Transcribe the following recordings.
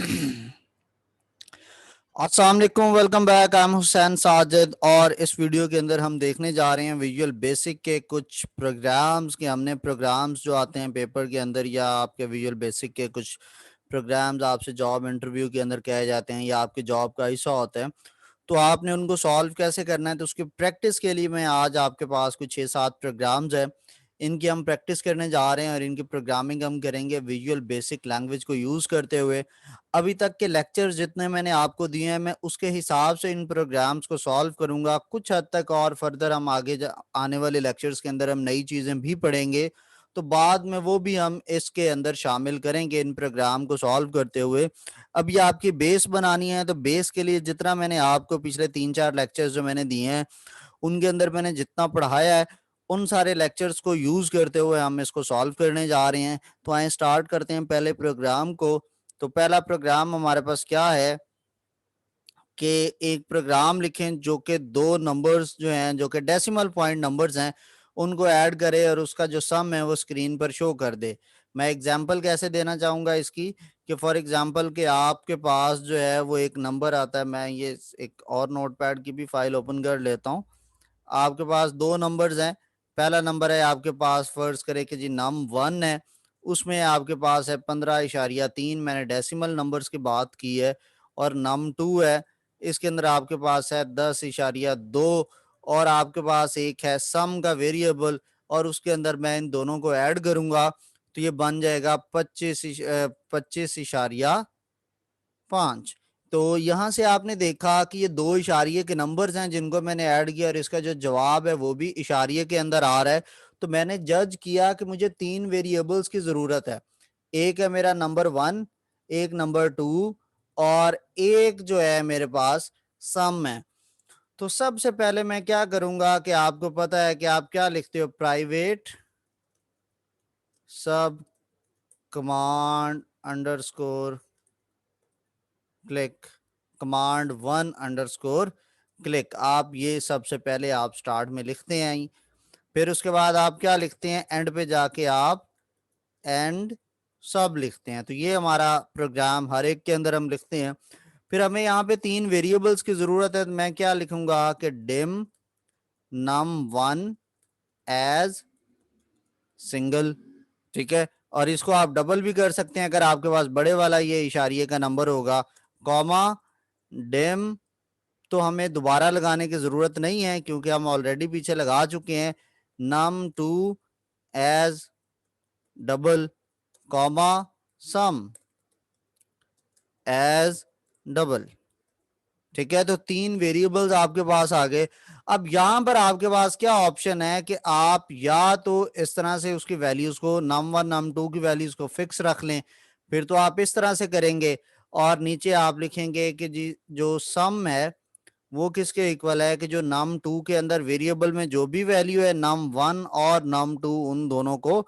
अस्सलाम वालेकुम, welcome back. I am Hussain Sajid और इस वीडियो के अंदर हम देखने जा रहे हैं विजुअल बेसिक के कुछ प्रोग्राम्स के। हमने प्रोग्राम्स जो आते हैं पेपर के अंदर या आपके विजुअल बेसिक के कुछ प्रोग्राम्स आपसे जॉब इंटरव्यू के अंदर कहे जाते हैं या आपके जॉब का हिस्सा होता है, तो आपने उनको सॉल्व कैसे करना है। तो उसकी प्रैक्टिस के लिए मैं आज आपके पास कुछ 6-7 प्रोग्राम्स है, इनकी हम प्रैक्टिस करने जा रहे हैं और इनकी प्रोग्रामिंग हम करेंगे विजुअल बेसिक लैंग्वेज को यूज़ करते हुए। अभी तक के लेक्चर्स जितने मैंने आपको दिए हैं, मैं उसके हिसाब से इन प्रोग्राम्स को सॉल्व करूंगा। कुछ हद तक और फर्दर हम आने वाले लेक्चर्स के अंदर हम नई चीज़ें भी पढ़ेंगे, तो बाद में वो भी हम इसके अंदर शामिल करेंगे इन प्रोग्राम को सॉल्व करते हुए। अब ये आपकी बेस बनानी है, तो बेस के लिए जितना मैंने आपको पिछले 3-4 लेक्चर्स जो मैंने दिए हैं उनके अंदर मैंने जितना पढ़ाया है, उन सारे लेक्चर्स को यूज करते हुए हम इसको सॉल्व करने जा रहे हैं। तो आए स्टार्ट करते हैं पहले प्रोग्राम को। तो पहला प्रोग्राम हमारे पास क्या है कि एक प्रोग्राम लिखें जो कि दो नंबर्स जो हैं, जो कि डेसिमल पॉइंट नंबर्स हैं, उनको ऐड करे और उसका जो सम है वो स्क्रीन पर शो कर दे। मैं एग्जांपल कैसे देना चाहूंगा इसकी, कि फॉर एग्जांपल कि आपके पास जो है वो एक नंबर आता है। मैं ये एक और नोटपैड की भी फाइल ओपन कर लेता हूँ। आपके पास दो नंबर्स हैं। पहला नंबर है आपके पास, फर्ज करें कि जी num1 है, उसमें आपके पास है 15.3। मैंने डेसिमल नंबर्स की बात की है। और num2 है, इसके अंदर आपके पास है 10.2। और आपके पास एक है सम का वेरिएबल, और उसके अंदर मैं इन दोनों को ऐड करूंगा तो ये बन जाएगा 25.5। तो यहां से आपने देखा कि ये दो इशारिये के नंबर्स हैं जिनको मैंने ऐड किया और इसका जो जवाब है वो भी इशारिये के अंदर आ रहा है। तो मैंने जज किया कि मुझे तीन वेरिएबल्स की जरूरत है। एक है मेरा नंबर 1, एक नंबर 2, और एक जो है मेरे पास सम है। तो सबसे पहले मैं क्या करूंगा कि आपको पता है कि आप क्या लिखते हो, प्राइवेट सब command underscore click, command1 click. आप ये सबसे पहले आप स्टार्ट में लिखते हैं। फिर उसके बाद आप क्या लिखते हैं, एंड पे जाके आप एंड सब लिखते हैं। तो ये हमारा प्रोग्राम हर एक के अंदर हम लिखते हैं। फिर हमें यहाँ पे तीन वेरिएबल्स की जरूरत है, तो मैं क्या लिखूंगा कि डिम num1 एज सिंगल। ठीक है, और इसको आप डबल भी कर सकते हैं अगर आपके पास बड़े वाला ये इशारिये का नंबर होगा। कॉमा डिम, तो हमें दोबारा लगाने की जरूरत नहीं है क्योंकि हम ऑलरेडी पीछे लगा चुके हैं। num2 एज डबल, कॉमा सम एज डबल। ठीक है, तो तीन वेरिएबल्स आपके पास आ गए। अब यहां पर आपके पास क्या ऑप्शन है कि आप या तो इस तरह से उसकी वैल्यूज को num1 num2 की वैल्यूज को फिक्स रख लें, फिर तो आप इस तरह से करेंगे और नीचे आप लिखेंगे कि जी जो सम है वो किसके इक्वल है, कि जो num2 के अंदर वेरिएबल में जो भी वैल्यू है num1 और num2 उन दोनों को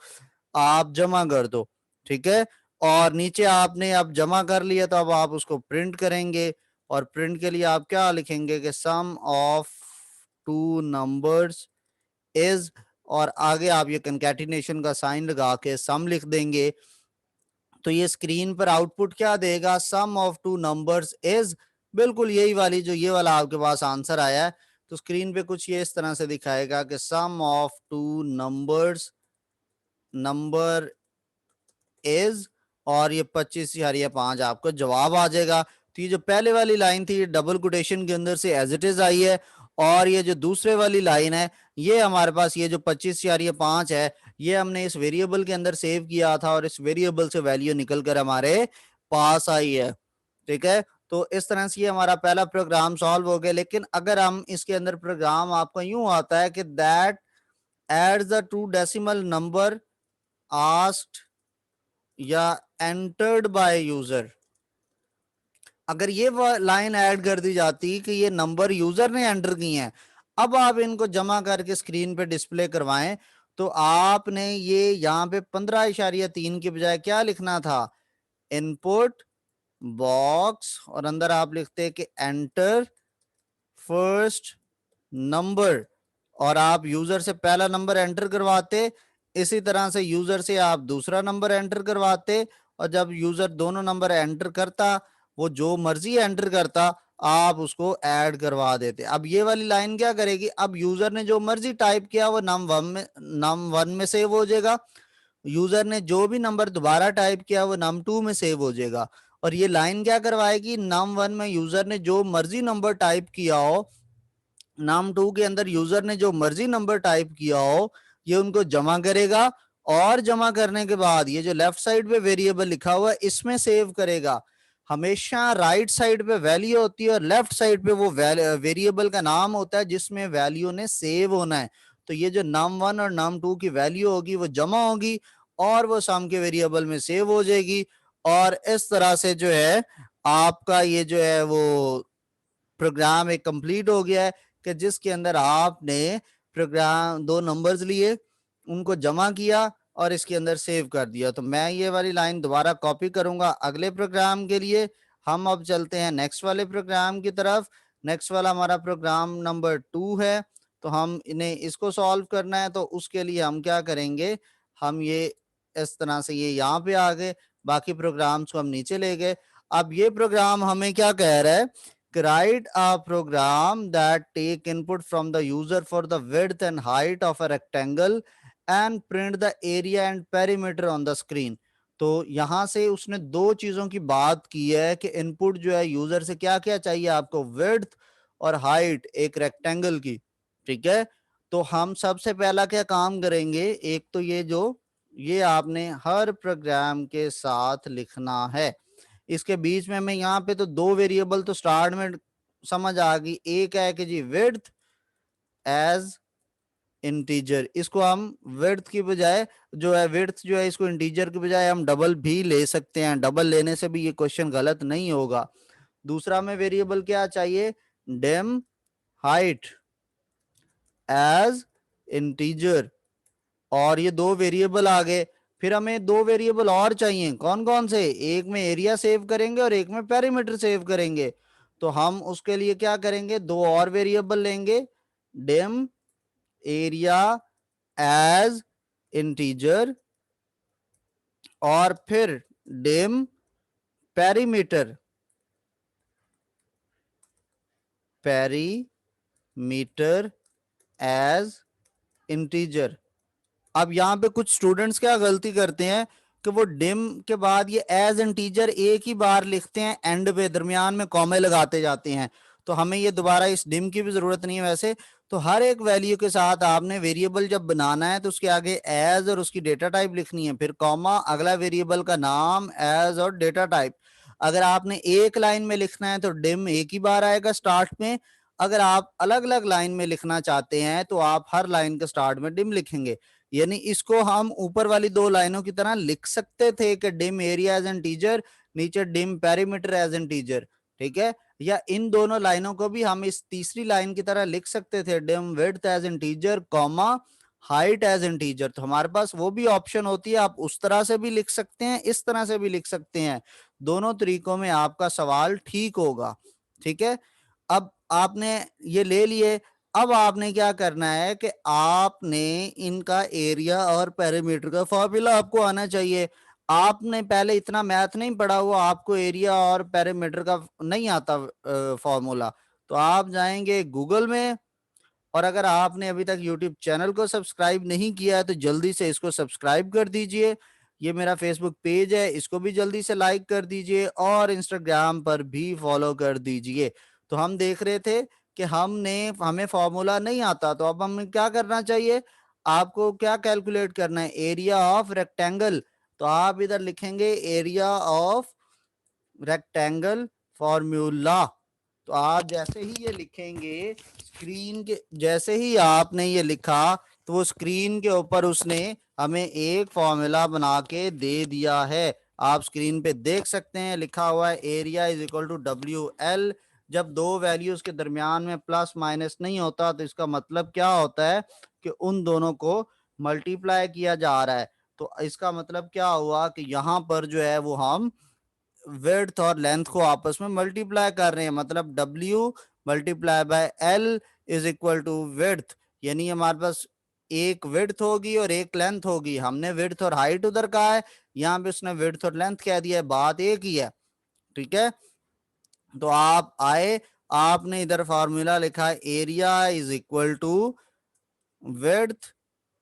आप जमा कर दो। ठीक है, और नीचे आपने अब जमा कर लिया तो अब आप उसको प्रिंट करेंगे। और प्रिंट के लिए आप क्या लिखेंगे कि सम ऑफ टू नंबर्स इज, और आगे आप ये कंकैटिनेशन का साइन लगा के सम लिख देंगे। तो ये स्क्रीन पर आउटपुट क्या देगा, सम ऑफ टू नंबर्स इज, बिल्कुल यही वाली जो ये वाला आपके पास आंसर आया है। तो स्क्रीन पे कुछ ये इस तरह से दिखाएगा कि सम ऑफ टू नंबर इज, और ये 25 या 5 आपको जवाब आ जाएगा। तो ये जो पहले वाली लाइन थी ये डबल कोटेशन के अंदर से एज इट इज आई है, और ये जो दूसरे वाली लाइन है ये हमारे पास ये जो 25 या 5 है ये हमने इस वेरिएबल के अंदर सेव किया था और इस वेरिएबल से वैल्यू निकल कर हमारे पास आई है। ठीक है, तो इस तरह से ये हमारा पहला प्रोग्राम सॉल्व हो गया। लेकिन अगर हम इसके अंदर प्रोग्राम आपका यूं आता है कि that adds the two decimal number asked या एंटर्ड बाय यूजर, अगर ये लाइन ऐड कर दी जाती कि ये नंबर यूजर ने एंटर किए हैं, अब आप इनको जमा करके स्क्रीन पे डिस्प्ले करवाएं, तो आपने ये यहाँ पे 15.3 के बजाय क्या लिखना था, इनपुट बॉक्स, और अंदर आप लिखते कि एंटर फर्स्ट नंबर, और आप यूजर से पहला नंबर एंटर करवाते, इसी तरह से यूजर से आप दूसरा नंबर एंटर करवाते, और जब यूजर दोनों नंबर एंटर करता वो जो मर्जी एंटर करता, आप उसको ऐड करवा देते। अब ये वाली लाइन क्या करेगी, अब यूजर ने जो मर्जी टाइप किया वो num1 में सेव हो जाएगा, यूजर ने जो भी नंबर दोबारा टाइप किया वो num2 में सेव हो जाएगा। और ये लाइन क्या करवाएगी, num1 में यूजर ने जो मर्जी नंबर टाइप किया हो, num2 के अंदर यूजर ने जो मर्जी नंबर टाइप किया हो, ये उनको जमा करेगा, और जमा करने के बाद ये जो लेफ्ट साइड पे वेरिएबल लिखा हुआ है इसमें सेव करेगा। हमेशा राइट साइड पे वैल्यू होती है और लेफ्ट साइड पे वो वेरिएबल का नाम होता है जिसमें वैल्यू ने सेव होना है। तो ये जो num1 और num2 की वैल्यू होगी वो जमा होगी और वो सम के वेरिएबल में सेव हो जाएगी। और इस तरह से जो है आपका ये जो है वो प्रोग्राम एक कंप्लीट हो गया है, कि जिसके अंदर आपने प्रोग्राम दो नंबर्स लिए, उनको जमा किया और इसके अंदर सेव कर दिया। तो मैं ये वाली लाइन दोबारा कॉपी करूंगा अगले प्रोग्राम के लिए। हम अब चलते हैं नेक्स्ट वाले प्रोग्राम की तरफ। नेक्स्ट वाला हमारा प्रोग्राम नंबर 2 है, तो हम इन्हें इसको सॉल्व करना है। तो उसके लिए हम क्या करेंगे, हम ये इस तरह से ये यहाँ पे आ गए, बाकी प्रोग्राम्स को हम नीचे ले गए। अब ये प्रोग्राम हमें क्या कह रहा है, write a program that take input from the user for the width and height of a rectangle and print the area and perimeter on the screen। तो यहां से उसने दो चीजों की बात की है कि इनपुट जो है यूजर से क्या क्या चाहिए आपको, विड्थ और हाइट एक रेक्टेंगल की। ठीक है, तो हम सबसे पहला क्या काम करेंगे, एक तो ये आपने हर प्रोग्राम के साथ लिखना है। इसके बीच में मैं यहाँ पे तो दो वेरिएबल तो स्टार्ट में समझ आ गई, एक है कि जी विड्थ एज इंटीजर, इसको हम विड्थ की बजाय जो है विड्थ जो है इसको इंटीजर की बजाय हम डबल भी ले सकते हैं, डबल लेने से भी ये क्वेश्चन गलत नहीं होगा। दूसरा में वेरिएबल क्या चाहिए, डेम हाइट एज इंटीजर, और ये दो वेरिएबल आ गए। फिर हमें दो वेरिएबल और चाहिए, कौन कौन से, एक में एरिया सेव करेंगे और एक में पेरीमीटर सेव करेंगे। तो हम उसके लिए क्या करेंगे, दो और वेरिएबल लेंगे, डिम एरिया एज इंटीजर और फिर डिम पेरीमीटर एज इंटीजर। अब यहाँ पे कुछ स्टूडेंट्स क्या गलती करते हैं कि वो डिम के बाद ये एज इंटीजर एक ही बार लिखते हैं, एंड पे दरमियान में कॉमे लगाते जाते हैं। तो हमें ये दोबारा इस डिम की भी जरूरत नहीं है वैसे। तो हर एक वैल्यू के साथ आपने वेरिएबल जब बनाना है तो उसके आगे एज और उसकी डेटा टाइप लिखनी है, फिर कॉमा, अगला वेरिएबल का नाम, एज और डेटा टाइप। अगर आपने एक लाइन में लिखना है तो डिम एक ही बार आएगा स्टार्ट में। अगर आप अलग अलग लाइन में लिखना चाहते हैं तो आप हर लाइन के स्टार्ट में डिम लिखेंगे। यानी इसको हम ऊपर वाली दो लाइनों की तरह लिख सकते थे कि dim area as an integer, नीचे dim perimeter as an integer. ठीक है, या इन दोनों लाइनों को भी हम इस तीसरी लाइन की तरह लिख सकते थे, dim width as an integer comma height as an integer. तो हमारे पास वो भी ऑप्शन होती है, आप उस तरह से भी लिख सकते हैं, इस तरह से भी लिख सकते हैं। दोनों तरीकों में आपका सवाल ठीक होगा। ठीक है, अब आपने ये ले लिए। अब आपने क्या करना है कि आपने इनका एरिया और पेरीमीटर का फॉर्मूला आपको आना चाहिए। आपने पहले इतना मैथ नहीं पढ़ा हुआ, आपको एरिया और पेरीमीटर का नहीं आता फॉर्मूला, तो आप जाएंगे गूगल में, और अगर आपने अभी तक यूट्यूब चैनल को सब्सक्राइब नहीं किया है तो जल्दी से इसको सब्सक्राइब कर दीजिए। ये मेरा फेसबुक पेज है, इसको भी जल्दी से लाइक कर दीजिए और इंस्टाग्राम पर भी फॉलो कर दीजिए। तो हम देख रहे थे कि हमें फॉर्मूला नहीं आता, तो अब हमें क्या करना चाहिए, आपको क्या कैलकुलेट करना है, एरिया ऑफ रेक्टेंगल। तो आप इधर लिखेंगे एरिया ऑफ रेक्टेंगल फॉर्मूला। तो आप जैसे ही ये लिखेंगे, स्क्रीन के जैसे ही आपने ये लिखा तो वो स्क्रीन के ऊपर उसने हमें एक फॉर्मूला बना के दे दिया है। आप स्क्रीन पे देख सकते हैं, लिखा हुआ है area is equal to WL। जब दो वैल्यूज के दरमियान में प्लस माइनस नहीं होता तो इसका मतलब क्या होता है कि उन दोनों को मल्टीप्लाई किया जा रहा है। तो इसका मतलब क्या हुआ कि यहाँ पर जो है वो हम विड्थ और लेंथ को आपस में मल्टीप्लाई कर रहे हैं, मतलब W multiply by L is equal to width. यानी हमारे पास एक विड्थ होगी और एक लेंथ होगी। हमने विड्थ और हाइट उधर कहा है, यहाँ पे उसने विड्थ और लेंथ कह दिया है, बात एक ही है। ठीक है, तो आप आए, आपने इधर फॉर्मूला लिखा है area is equal to width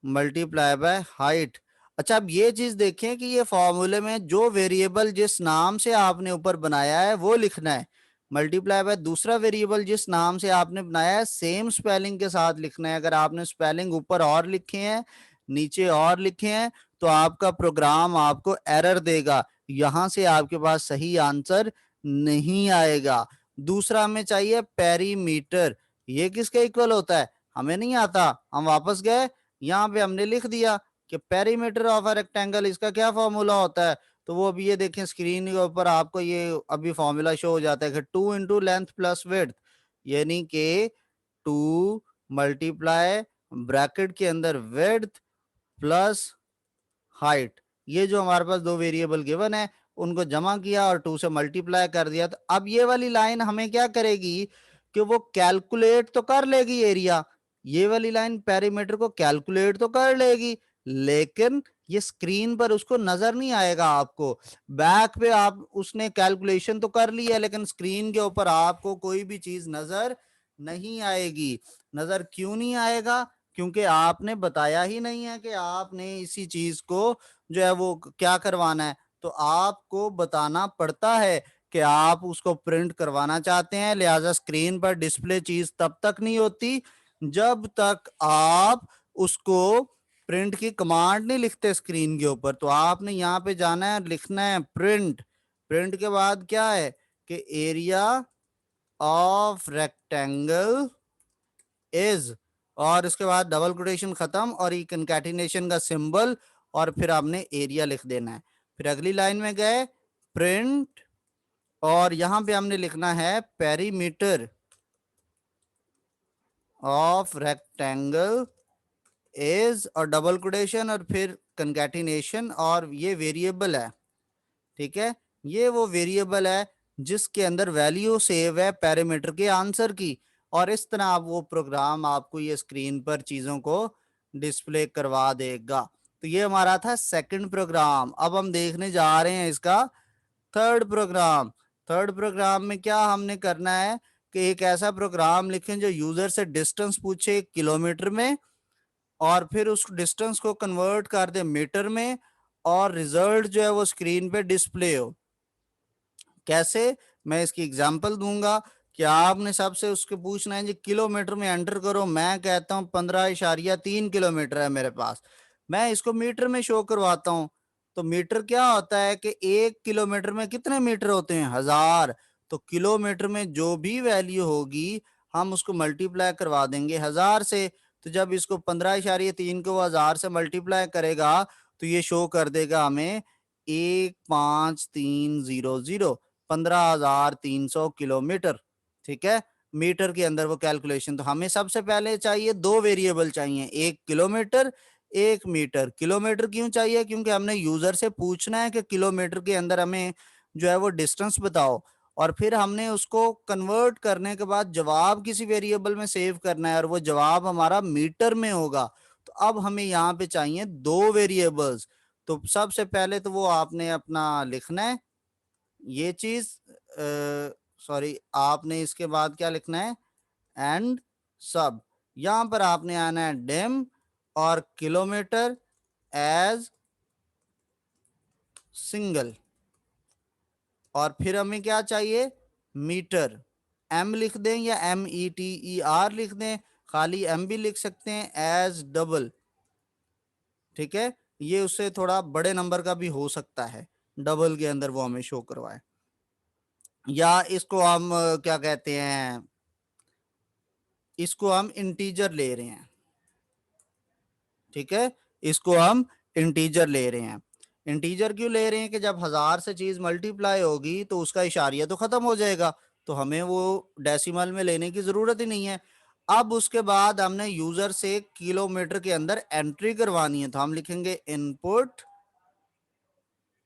multiply by height. अच्छा, अब ये चीज देखें कि ये फॉर्मूले में जो वेरिएबल जिस नाम से आपने ऊपर बनाया है वो लिखना है, मल्टीप्लाई बाय दूसरा वेरिएबल जिस नाम से आपने बनाया है सेम स्पेलिंग के साथ लिखना है। अगर आपने स्पेलिंग ऊपर और लिखे हैं नीचे और लिखे हैं तो आपका प्रोग्राम आपको एरर देगा, यहां से आपके पास सही आंसर नहीं आएगा। दूसरा हमें चाहिए पेरीमीटर, ये किसके इक्वल होता है, हमें नहीं आता। हम वापस गए, यहाँ पे हमने लिख दिया कि पेरीमीटर ऑफ अ रेक्टेंगल, इसका क्या फॉर्मूला होता है। तो वो अभी ये देखें स्क्रीन के ऊपर आपको ये अभी फॉर्मूला शो हो जाता है कि 2 इंटू लेंथ प्लस विड्थ, यानी कि 2 मल्टीप्लाई ब्रैकेट के अंदर विड्थ प्लस हाइट। ये जो हमारे पास दो वेरिएबल गिवन है उनको जमा किया और 2 से मल्टीप्लाई कर दिया। तो अब ये वाली लाइन हमें क्या करेगी कि वो कैलकुलेट तो कर लेगी एरिया, ये वाली लाइन पेरीमीटर को कैलकुलेट तो कर लेगी, लेकिन ये स्क्रीन पर उसको नजर नहीं आएगा। आपको बैक पे आप उसने कैलकुलेशन तो कर ली है लेकिन स्क्रीन के ऊपर आपको कोई भी चीज नजर नहीं आएगी। नजर क्यों नहीं आएगा, क्योंकि आपने बताया ही नहीं है कि आपने इसी चीज को जो है वो क्या करवाना है। तो आपको बताना पड़ता है कि आप उसको प्रिंट करवाना चाहते हैं, लिहाजा स्क्रीन पर डिस्प्ले चीज तब तक नहीं होती जब तक आप उसको प्रिंट की कमांड नहीं लिखते स्क्रीन के ऊपर। तो आपने यहाँ पे जाना है, लिखना है प्रिंट, प्रिंट के बाद क्या है कि एरिया ऑफ रेक्टेंगल इज, और उसके बाद डबल कोटेशन खत्म और ये कंकैटिनेशन का सिंबल, और फिर आपने एरिया लिख देना है। फिर अगली लाइन में गए प्रिंट, और यहां पे हमने लिखना है पेरीमीटर ऑफ रेक्टेंगल इज और डबल कोटेशन और फिर कंकैटिनेशन, और ये वेरिएबल है, ठीक है, ये वो वेरिएबल है जिसके अंदर वैल्यू सेव है पैरामीटर के आंसर की। और इस तरह आप वो प्रोग्राम आपको ये स्क्रीन पर चीजों को डिस्प्ले करवा देगा। तो ये हमारा था सेकंड प्रोग्राम। अब हम देखने जा रहे हैं इसका थर्ड प्रोग्राम। थर्ड प्रोग्राम में क्या हमने करना है कि एक ऐसा प्रोग्राम लिखें जो यूजर से डिस्टेंस पूछे किलोमीटर में और फिर उस डिस्टेंस को कन्वर्ट कर दे मीटर में, और रिजल्ट जो है वो स्क्रीन पे डिस्प्ले हो। कैसे, मैं इसकी एग्जांपल दूंगा कि आपने सबसे उसके पूछना है जी किलोमीटर में एंटर करो, मैं कहता हूं 15.3 किलोमीटर है मेरे पास, मैं इसको मीटर में शो करवाता हूं। तो मीटर क्या होता है कि 1 किलोमीटर में कितने मीटर होते हैं, 1000। तो किलोमीटर में जो भी वैल्यू होगी हम उसको मल्टीप्लाई करवा देंगे 1000 से। तो जब इसको 15.3 को 1000 से मल्टीप्लाई करेगा तो ये शो कर देगा हमें 15300, 15,300 किलोमीटर, ठीक है। मीटर के अंदर वो कैलकुलेशन। तो हमें सबसे पहले चाहिए दो वेरिएबल चाहिए, एक किलोमीटर एक मीटर। किलोमीटर क्यों चाहिए, क्योंकि हमने यूजर से पूछना है कि किलोमीटर के अंदर हमें जो है वो डिस्टेंस बताओ, और फिर हमने उसको कन्वर्ट करने के बाद जवाब किसी वेरिएबल में सेव करना है और वो जवाब हमारा मीटर में होगा। तो अब हमें यहाँ पे चाहिए दो वेरिएबल्स। तो सबसे पहले तो वो आपने अपना लिखना है ये चीज, सॉरी, आपने इसके बाद क्या लिखना है, एंड सब। यहां पर आपने आना है डेम और किलोमीटर एज सिंगल, और फिर हमें क्या चाहिए, मीटर। एम लिख दें या METER लिख दें, खाली एम भी लिख सकते हैं, एज डबल, ठीक है। ये उससे थोड़ा बड़े नंबर का भी हो सकता है, डबल के अंदर वो हमें शो करवाए। या इसको हम क्या कहते हैं, इसको हम इंटीजर ले रहे हैं, ठीक है, इसको हम इंटीजर ले रहे हैं। इंटीजर क्यों ले रहे हैं कि जब 1000 से चीज मल्टीप्लाई होगी तो उसका इशारिया तो खत्म हो जाएगा, तो हमें वो डेसिमल में लेने की जरूरत ही नहीं है। अब उसके बाद हमने यूजर से किलोमीटर के अंदर एंट्री करवानी है, तो हम लिखेंगे इनपुट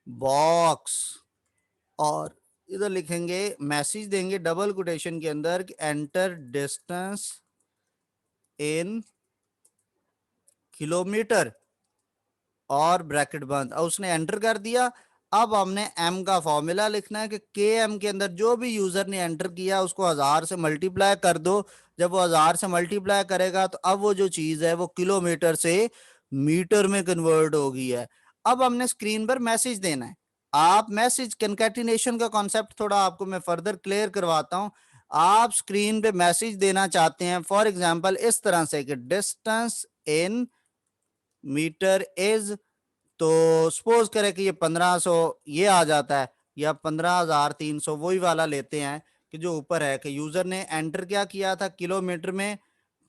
बॉक्स, और इधर लिखेंगे मैसेज देंगे डबल कोटेशन के अंदर एंटर डिस्टेंस इन किलोमीटर और ब्रैकेट बंद। और उसने एंटर कर दिया। अब हमने m का फॉर्मूला लिखना है कि के एम के अंदर जो भी यूजर ने एंटर किया उसको 1000 से मल्टीप्लाई कर दो। जब वो 1000 से मल्टीप्लाई करेगा तो अब वो जो चीज है वो किलोमीटर से मीटर में कन्वर्ट हो गई है। अब हमने स्क्रीन पर मैसेज देना है। आप मैसेज कंकैटिनेशन का कॉन्सेप्ट थोड़ा आपको मैं फर्दर क्लियर करवाता हूं। आप स्क्रीन पे मैसेज देना चाहते हैं फॉर एग्जांपल इस तरह से कि डिस्टेंस इन मीटर इज, तो सपोज करें कि ये 1500 ये आ जाता है, या 15,300 वही वाला लेते हैं कि जो ऊपर है कि यूजर ने एंटर क्या किया था किलोमीटर में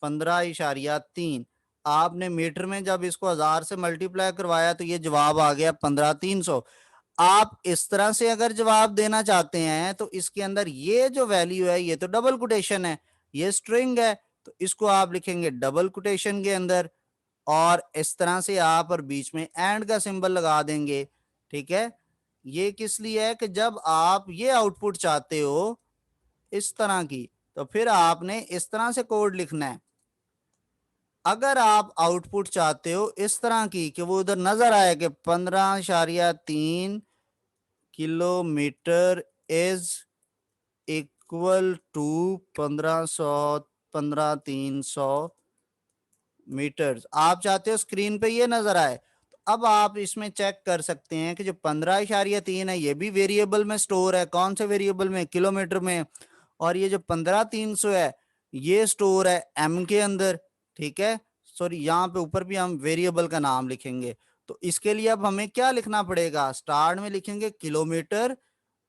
15.3। आपने मीटर में जब इसको 1000 से मल्टीप्लाई करवाया तो ये जवाब आ गया 15,300। आप इस तरह से अगर जवाब देना चाहते हैं तो इसके अंदर ये जो वैल्यू है ये तो डबल कोटेशन है, ये स्ट्रिंग है, तो इसको आप लिखेंगे डबल कोटेशन के अंदर और इस तरह से आप और बीच में एंड का सिंबल लगा देंगे। ठीक है, ये किस लिए है कि जब आप ये आउटपुट चाहते हो इस तरह की तो फिर आपने इस तरह से कोड लिखना है। अगर आप आउटपुट चाहते हो इस तरह की कि वो उधर नजर आए कि 15.3 kilometre is equal to 15,300 metres, आप चाहते हो स्क्रीन पे ये नजर आए, तो अब आप इसमें चेक कर सकते हैं कि जो 15.3 है ये भी वेरिएबल में स्टोर है। कौन से वेरिएबल में? किलोमीटर में। और ये जो 15,300 है ये स्टोर है एम के अंदर। ठीक है, सॉरी यहाँ पे ऊपर भी हम वेरिएबल का नाम लिखेंगे। तो इसके लिए अब हमें क्या लिखना पड़ेगा? स्टार्ट में लिखेंगे किलोमीटर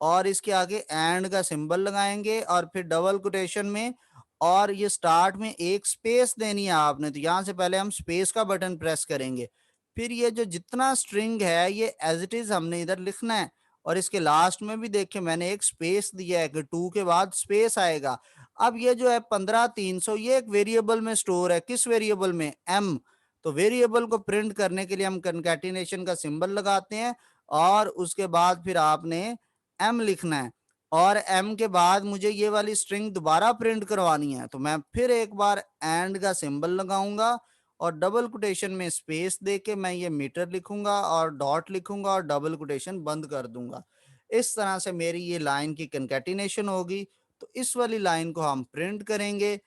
और इसके आगे एंड का सिंबल लगाएंगे और फिर डबल कोटेशन में, और ये स्टार्ट में एक स्पेस देनी है आपने, तो यहां से पहले हम स्पेस का बटन प्रेस करेंगे। फिर ये जो जितना स्ट्रिंग है ये एज इट इज हमने इधर लिखना है। और इसके लास्ट में भी देखिए मैंने एक स्पेस दिया है कि 2 के बाद स्पेस आएगा। अब ये जो है 15,300 ये एक वेरिएबल में स्टोर है। किस वेरिएबल में? एम। तो वेरिएबल को प्रिंट करने के लिए हम कंकैटिनेशन का सिंबल लगाते हैं और उसके बाद फिर आपने एम लिखना है। और एम के बाद मुझे ये वाली स्ट्रिंग दोबारा प्रिंट करवानी है तो मैं फिर एक बार एंड का सिंबल लगाऊंगा और डबल कोटेशन में स्पेस देके मैं ये मीटर लिखूंगा और डॉट लिखूंगा और डबल कोटेशन बंद कर दूंगा। इस तरह से मेरी ये लाइन की कंकैटिनेशन होगी। तो इस वाली लाइन को हम प्रिंट करेंगे,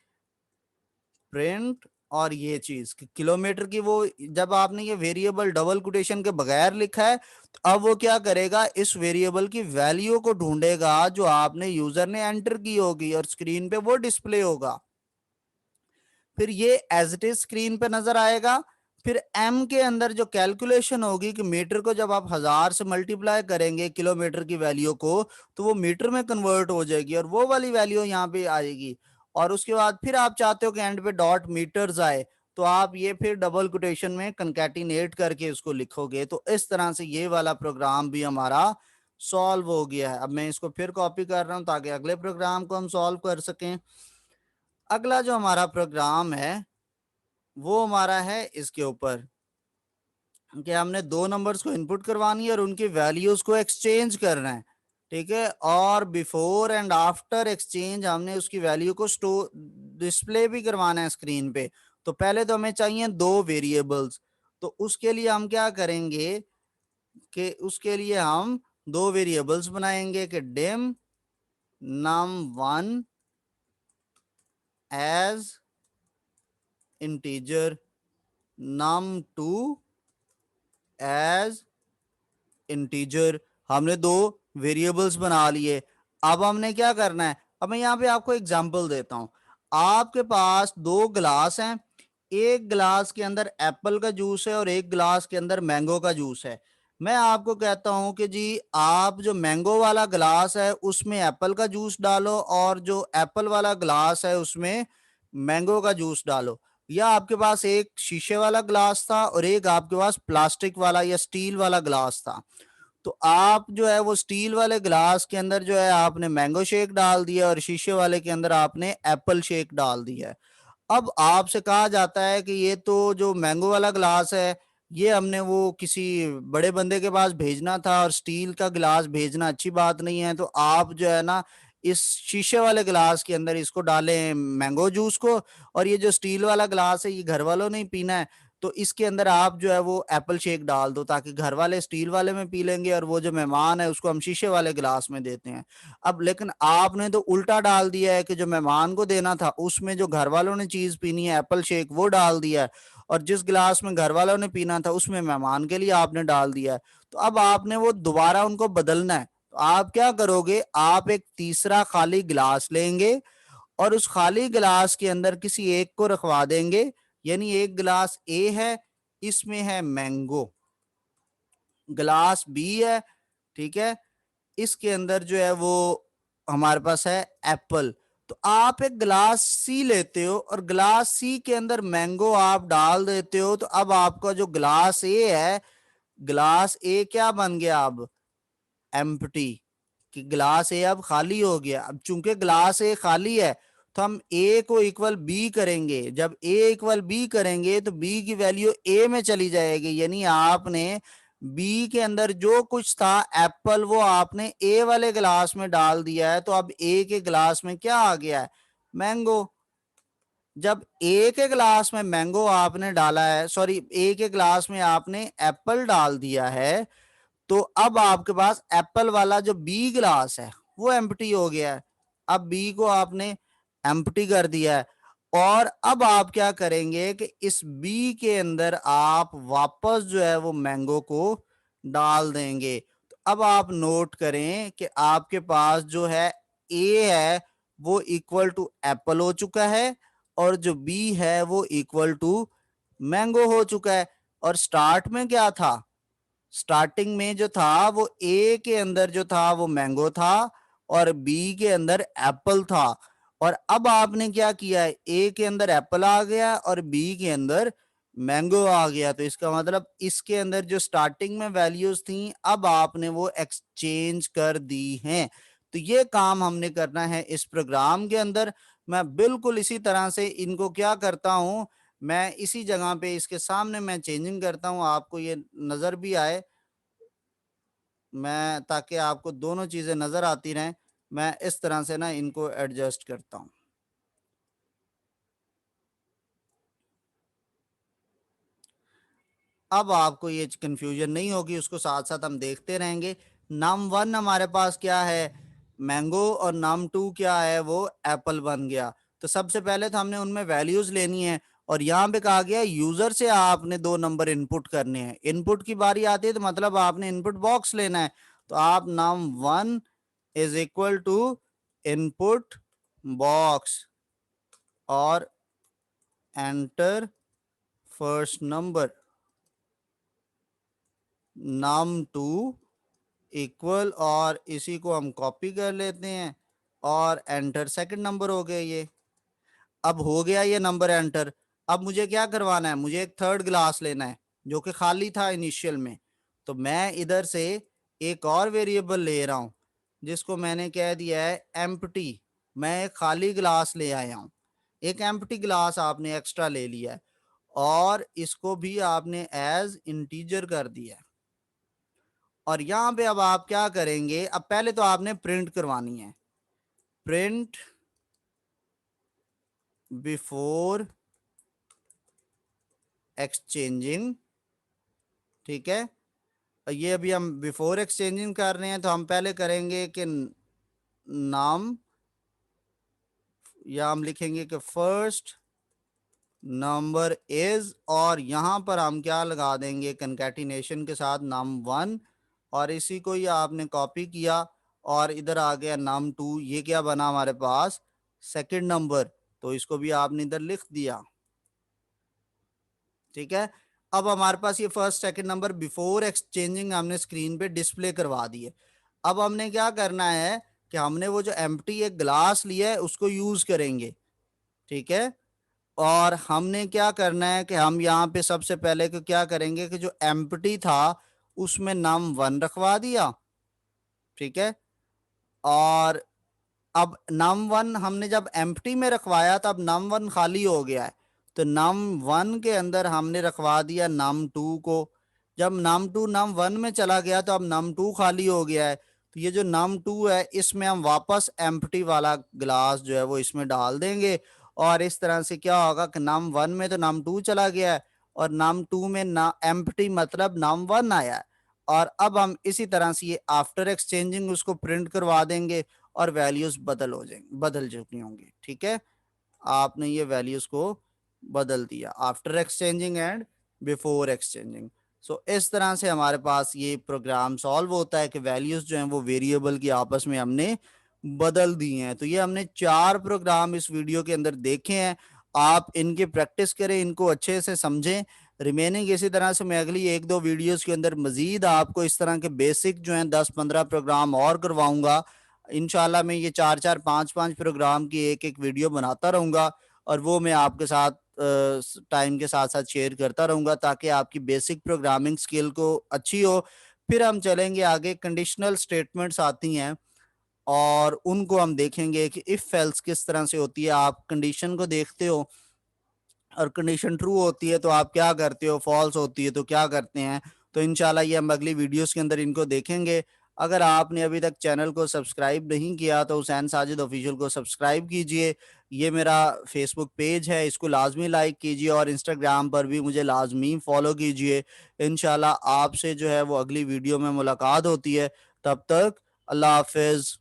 प्रिंट, और ये चीज किलोमीटर की वो जब आपने ये वेरिएबल डबल कोटेशन के बगैर लिखा है तो अब वो क्या करेगा? इस वेरिएबल की वैल्यू को ढूंढेगा जो आपने यूजर ने एंटर की होगी और स्क्रीन पे वो डिस्प्ले होगा। फिर ये एज इट इज स्क्रीन पे नजर आएगा। फिर एम के अंदर जो कैलकुलेशन होगी कि मीटर को जब आप 1000 से मल्टीप्लाई करेंगे किलोमीटर की वैल्यू को तो वो मीटर में कन्वर्ट हो जाएगी और वो वाली वैल्यू यहाँ पे आएगी। और उसके बाद फिर आप चाहते हो कि एंड पे डॉट मीटर्स आए तो आप ये फिर डबल कोटेशन में कंकैटिनेट करके उसको लिखोगे। तो इस तरह से ये वाला प्रोग्राम भी हमारा सॉल्व हो गया है। अब मैं इसको फिर कॉपी कर रहा हूं ताकि अगले प्रोग्राम को हम सॉल्व कर सकें। अगला जो हमारा प्रोग्राम है वो हमारा है इसके ऊपर कि हमने दो नंबर्स को इनपुट करवानी है और उनकी वैल्यूज को एक्सचेंज करना है। ठीक है, और बिफोर एंड आफ्टर एक्सचेंज हमने उसकी वैल्यू को स्टोर डिस्प्ले भी करवाना है स्क्रीन पे। तो पहले तो हमें चाहिए दो वेरिएबल्स। तो उसके लिए हम क्या करेंगे कि उसके लिए हम दो वेरिएबल्स बनाएंगे कि dim num1 as integer, num2 as integer. हमने दो वेरिएबल्स बना लिए। अब हमने क्या करना है? अब मैं यहाँ पे आपको एग्जांपल देता हूं। आपके पास दो गिलास हैं, एक गिलास के अंदर एप्पल का जूस है और एक गिलास के अंदर मैंगो का जूस है। मैं आपको कहता हूं कि जी आप जो मैंगो वाला गिलास है उसमें एप्पल का जूस डालो और जो एप्पल वाला गिलास है उसमें मैंगो का जूस डालो। या आपके पास एक शीशे वाला ग्लास था और एक आपके पास प्लास्टिक वाला या स्टील वाला ग्लास था। तो आप जो है वो स्टील वाले ग्लास के अंदर जो है आपने मैंगो शेक डाल दिया और शीशे वाले के अंदर आपने एप्पल शेक डाल दिया है। अब आपसे कहा जाता है कि ये तो जो मैंगो वाला ग्लास है ये हमने वो किसी बड़े बंदे के पास भेजना था और स्टील का गिलास भेजना अच्छी बात नहीं है, तो आप जो है ना इस शीशे वाले गिलास के अंदर इसको डालें मैंगो जूस को, और ये जो स्टील वाला गिलास है ये घर वालों ने ही पीना है। तो इसके अंदर आप जो है वो एप्पल शेक डाल दो, ताकि घर वाले स्टील वाले में पी लेंगे और वो जो मेहमान है उसको हम शीशे वाले गिलास में देते हैं। अब लेकिन आपने तो उल्टा डाल दिया है कि जो मेहमान को देना था उसमें जो घर वालों ने चीज पीनी है एप्पल शेक वो डाल दिया है, और जिस गिलास में घर वालों ने पीना था उसमें मेहमान के लिए आपने डाल दिया है। तो अब आपने वो दोबारा उनको बदलना है। तो आप क्या करोगे, आप एक तीसरा खाली गिलास लेंगे और उस खाली गिलास के अंदर किसी एक को रखवा देंगे। यानी एक गिलास ए है, इसमें है मैंगो, गिलास बी है, ठीक है, इसके अंदर जो है वो हमारे पास है एप्पल। तो आप एक ग्लास सी लेते हो और ग्लास सी के अंदर मैंगो आप डाल देते हो। तो अब आपका जो ग्लास ए है, ग्लास ए क्या बन गया अब, एम्प्टी, कि ग्लास ए अब खाली हो गया। अब चूंकि ग्लास ए खाली है तो हम ए को इक्वल बी करेंगे। जब ए इक्वल बी करेंगे तो बी की वैल्यू ए में चली जाएगी, यानी आपने बी के अंदर जो कुछ था एप्पल वो आपने ए वाले गिलास में डाल दिया है। तो अब ए के गिलास में क्या आ गया है, मैंगो। जब ए के गिलास में मैंगो आपने डाला है, सॉरी ए के गिलास में आपने एप्पल डाल दिया है, तो अब आपके पास एप्पल वाला जो बी ग्लास है वो एम्प्टी हो गया है। अब बी को आपने एम्प्टी कर दिया है, और अब आप क्या करेंगे कि इस बी के अंदर आप वापस जो है वो मैंगो को डाल देंगे। तो अब आप नोट करें कि आपके पास जो है ए है वो इक्वल टू एप्पल हो चुका है, और जो बी है वो इक्वल टू मैंगो हो चुका है। और स्टार्ट में क्या था, स्टार्टिंग में जो था वो ए के अंदर जो था वो मैंगो था और बी के अंदर एप्पल था। और अब आपने क्या किया है, ए के अंदर एप्पल आ गया और बी के अंदर मैंगो आ गया। तो इसका मतलब इसके अंदर जो स्टार्टिंग में वैल्यूज थी अब आपने वो एक्सचेंज कर दी हैं। तो ये काम हमने करना है इस प्रोग्राम के अंदर। मैं बिल्कुल इसी तरह से इनको क्या करता हूं, मैं इसी जगह पे इसके सामने मैं चेंजिंग करता हूं, आपको ये नजर भी आए, मैं ताकि आपको दोनों चीजें नजर आती रहें, मैं इस तरह से ना इनको एडजस्ट करता हूं। अब आपको ये कंफ्यूजन नहीं होगी, उसको साथ साथ हम देखते रहेंगे। नम वन हमारे पास क्या है, मैंगो, और नम टू क्या है, वो एप्पल बन गया। तो सबसे पहले तो हमने उनमें वैल्यूज लेनी है, और यहाँ पे कहा गया यूजर से आपने 2 नंबर इनपुट करने हैं। इनपुट की बारी आती है तो मतलब आपने इनपुट बॉक्स लेना है। तो आप num one is equal to input box और enter first number, num two equal, और इसी को हम कॉपी कर लेते हैं और एंटर, सेकंड नंबर हो गया ये। अब हो गया ये नंबर एंटर। अब मुझे क्या करवाना है, मुझे एक थर्ड ग्लास लेना है जो कि खाली था इनिशियल में। तो मैं इधर से एक और वेरिएबल ले रहा हूं जिसको मैंने कह दिया है एम्प्टी। मैं एक खाली ग्लास ले आया हूं, एक एम्प्टी ग्लास आपने एक्स्ट्रा ले लिया है और इसको भी आपने एज इंटीजर कर दिया है। और यहां पे अब आप क्या करेंगे, अब पहले तो आपने प्रिंट करवानी है, प्रिंट बिफोर एक्सचेंजिंग, ठीक है। ये अभी हम बिफोर एक्सचेंजिंग कर रहे हैं तो हम पहले करेंगे कि नाम, या हम लिखेंगे कि फर्स्ट नंबर इज, और यहां पर हम क्या लगा देंगे कंकैटिनेशन के साथ नम वन, और इसी को ही आपने कॉपी किया और इधर आ गया नम टू। ये क्या बना हमारे पास, सेकंड नंबर, तो इसको भी आपने इधर लिख दिया, ठीक है। अब हमारे पास ये first second number before exchanging हमने स्क्रीन पे डिस्प्ले करवा दिए। अब हमने क्या करना है कि हमने वो जो एम्प्टी एक ग्लास लिया है उसको यूज करेंगे, ठीक है। और हमने क्या करना है कि हम यहाँ पे सबसे पहले को क्या करेंगे कि जो एम्प्टी था उसमें नाम वन रखवा दिया, ठीक है। और अब नम वन हमने जब एम्प्टी में रखवाया तब नम वन खाली हो गया है, तो नम वन के अंदर हमने रखवा दिया नम टू को। जब नम टू नम वन में चला गया तो अब नम टू खाली हो गया है, तो ये जो नम टू है इसमें हम वापस एम्प्टी वाला ग्लास जो है वो इसमें डाल देंगे। और इस तरह से क्या होगा कि नम वन में तो नम टू चला गया है और num2 में ना एम्प्टी मतलब num1 आया है। और अब हम इसी तरह से ये आफ्टर एक्सचेंजिंग उसको प्रिंट करवा देंगे और वैल्यूज बदल चुकी होंगी। ठीक है, आपने ये वैल्यूज को बदल दिया after exchanging and before exchanging. So इस तरह से हमारे पास ये प्रोग्राम सॉल्व होता है कि वैल्यूज जो हैं वो वेरिएबल की आपस में हमने बदल दी हैं। तो ये हमने 4 प्रोग्राम इस वीडियो के अंदर देखे हैं। आप इनकी प्रैक्टिस करें, इनको अच्छे से समझें। रिमेनिंग इसी तरह से मैं अगली 1-2 वीडियोस के अंदर मजीद आपको इस तरह के बेसिक जो हैं 10-15 प्रोग्राम और करवाऊंगा। इंशाल्लाह मैं ये 4-4 5-5 प्रोग्राम की एक वीडियो बनाता रहूंगा और वो मैं आपके साथ टाइम के साथ साथ शेयर करता रहूंगा ताकि आपकी बेसिक प्रोग्रामिंग स्किल को अच्छी हो। फिर हम चलेंगे आगे, कंडीशनल स्टेटमेंट्स आती हैं और उनको हम देखेंगे कि इफ एल्स किस तरह से होती है। आप कंडीशन को देखते हो और कंडीशन ट्रू होती है तो आप क्या करते हो, फॉल्स होती है तो क्या करते हैं। तो इंशाल्लाह ये हम अगली वीडियोस के अंदर इनको देखेंगे। अगर आपने अभी तक चैनल को सब्सक्राइब नहीं किया तो हुसैन साजिद ऑफिशियल को सब्सक्राइब कीजिए। ये मेरा फेसबुक पेज है, इसको लाजमी लाइक कीजिए और इंस्टाग्राम पर भी मुझे लाजमी फॉलो कीजिए। इंशाल्लाह आपसे जो है वो अगली वीडियो में मुलाकात होती है। तब तक अल्लाह हाफिज।